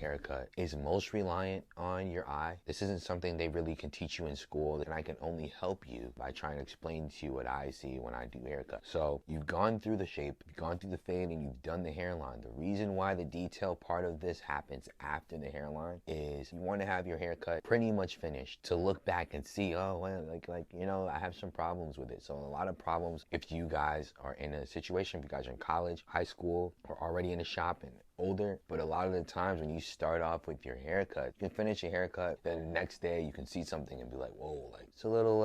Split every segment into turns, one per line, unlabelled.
haircut is most reliant on your eye. This isn't something they really can teach you in school, and I can only help you by trying to explain to you what I see when I do haircut. So you've gone through the shape, you've gone through the fade, and you've done the hairline. The reason why the detail part of this happens after the hairline is you want to have your haircut pretty much finished to look back and see, oh, well, I have some problems with it. So a lot of problems if you guys are in a situation, if you guys are in college, high school, or already in a shop and older, but a lot of the times when you start off with your haircut, you can finish your haircut, then the next day you can see something and be like, whoa, like it's a little,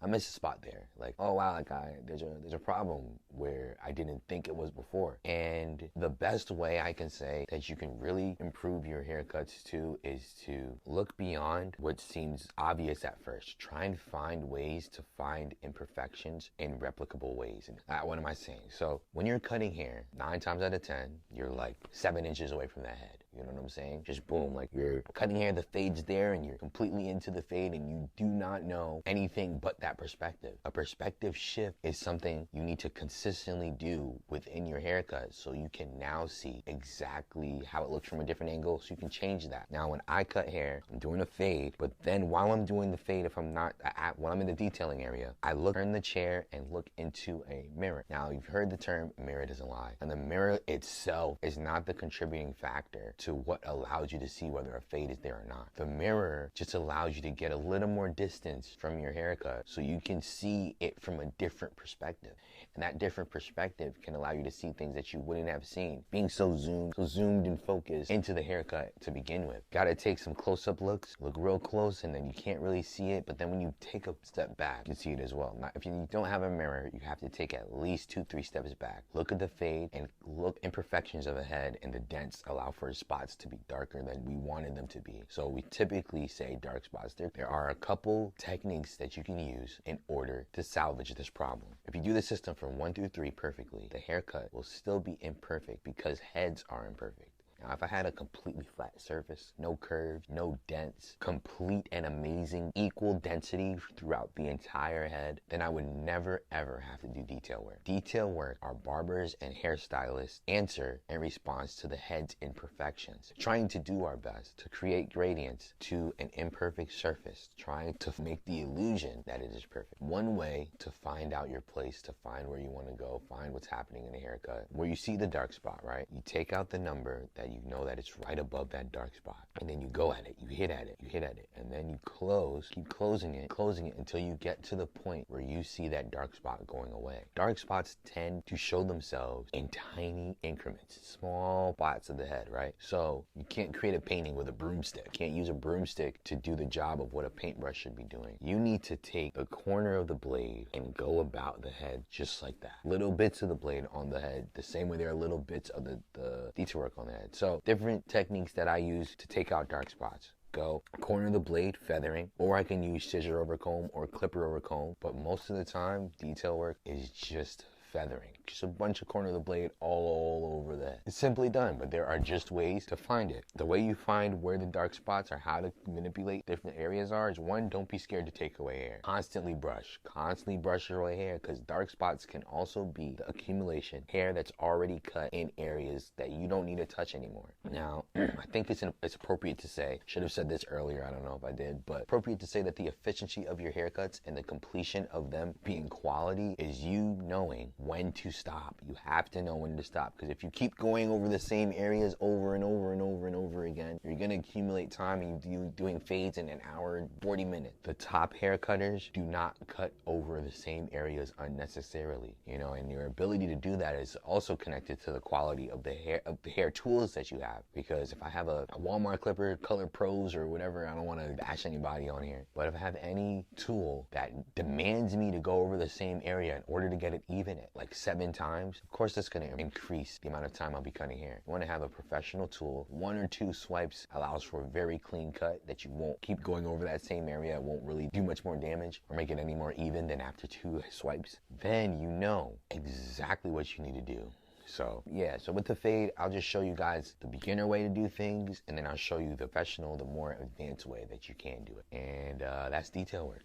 I missed a spot there. Like, oh wow, like there's a problem where I didn't think it was before. And the best way I can say that you can really improve your haircuts too is to look beyond what seems obvious at first. Try and find ways to find imperfections in replicable ways. And what am I saying? So when you're cutting hair, 9 times out of 10, you're like 7 inches away from that head. You know what I'm saying? Just boom, like you're cutting hair, the fade's there and you're completely into the fade and you do not know anything but that perspective. A perspective shift is something you need to consistently do within your haircut so you can now see exactly how it looks from a different angle so you can change that. Now when I cut hair, I'm doing a fade, but then while I'm doing the fade, if I'm not, when I'm in the detailing area, I turn the chair and look into a mirror. Now you've heard the term mirror doesn't lie, and the mirror itself is not the contributing factor to what allows you to see whether a fade is there or not. The mirror just allows you to get a little more distance from your haircut so you can see it from a different perspective. And that different perspective can allow you to see things that you wouldn't have seen being so zoomed and focused into the haircut to begin with. Gotta take some close-up looks, look real close, and then you can't really see it, but then when you take a step back, you can see it as well. Now, if you don't have a mirror, you have to take at least 2-3 steps back. Look at the fade and look imperfections of a head, and the dents allow for spots to be darker than we wanted them to be. So we typically say dark spots. There are a couple techniques that you can use in order to salvage this problem. If you do the system from 1 through 3 perfectly, the haircut will still be imperfect because heads are imperfect. Now, if I had a completely flat surface, no curves, no dents, complete and amazing equal density throughout the entire head, then I would never ever have to do detail work. Detail work, our barbers and hairstylists answer in response to the head's imperfections, trying to do our best to create gradients to an imperfect surface, trying to make the illusion that it is perfect. One way to find out your place, to find where you want to go, find what's happening in a haircut, where you see the dark spot, right? You take out the number that you know that it's right above that dark spot, and then you go at it, you hit at it, and then you keep closing it until you get to the point where you see that dark spot going away. Dark spots tend to show themselves in tiny increments, small spots of the head, right? So you can't create a painting with a broomstick. You can't use a broomstick to do the job of what a paintbrush should be doing. You need to take the corner of the blade and go about the head just like that. Little bits of the blade on the head, the same way there are little bits of the detail work on the head. So different techniques that I use to take out dark spots. Go corner of the blade, feathering, or I can use scissor over comb or clipper over comb, but most of the time detail work is just feathering. Just a bunch of corner of the blade all over that. It's simply done, but there are just ways to find it. The way you find where the dark spots or how to manipulate different areas are is, 1, don't be scared to take away hair. Constantly brush away hair, because dark spots can also be the accumulation hair that's already cut in areas that you don't need to touch anymore. Now, I think it's appropriate to say, should have said this earlier, I don't know if I did, but appropriate to say that the efficiency of your haircuts and the completion of them being quality is you knowing when to stop. You have to know when to stop, because if you keep going over the same areas over and over again, you're going to accumulate time and you doing fades in an hour and 40 minutes. The top hair cutters do not cut over the same areas unnecessarily, and your ability to do that is also connected to the quality of the hair tools that you have. Because if I have a Walmart clipper, Color Pros or whatever, I don't want to bash anybody on here, but if I have any tool that demands me to go over the same area in order to get it even at like 7 times, of course that's going to increase the amount of time I'll be cutting hair. You want to have a professional tool. 1 or 2 swipes allows for a very clean cut that you won't keep going over that same area. It won't really do much more damage or make it any more even than after 2 swipes. Then you know exactly what you need to do. So yeah, so with the fade, I'll just show you guys the beginner way to do things, and then I'll show you the professional, the more advanced way that you can do it. And that's detail work.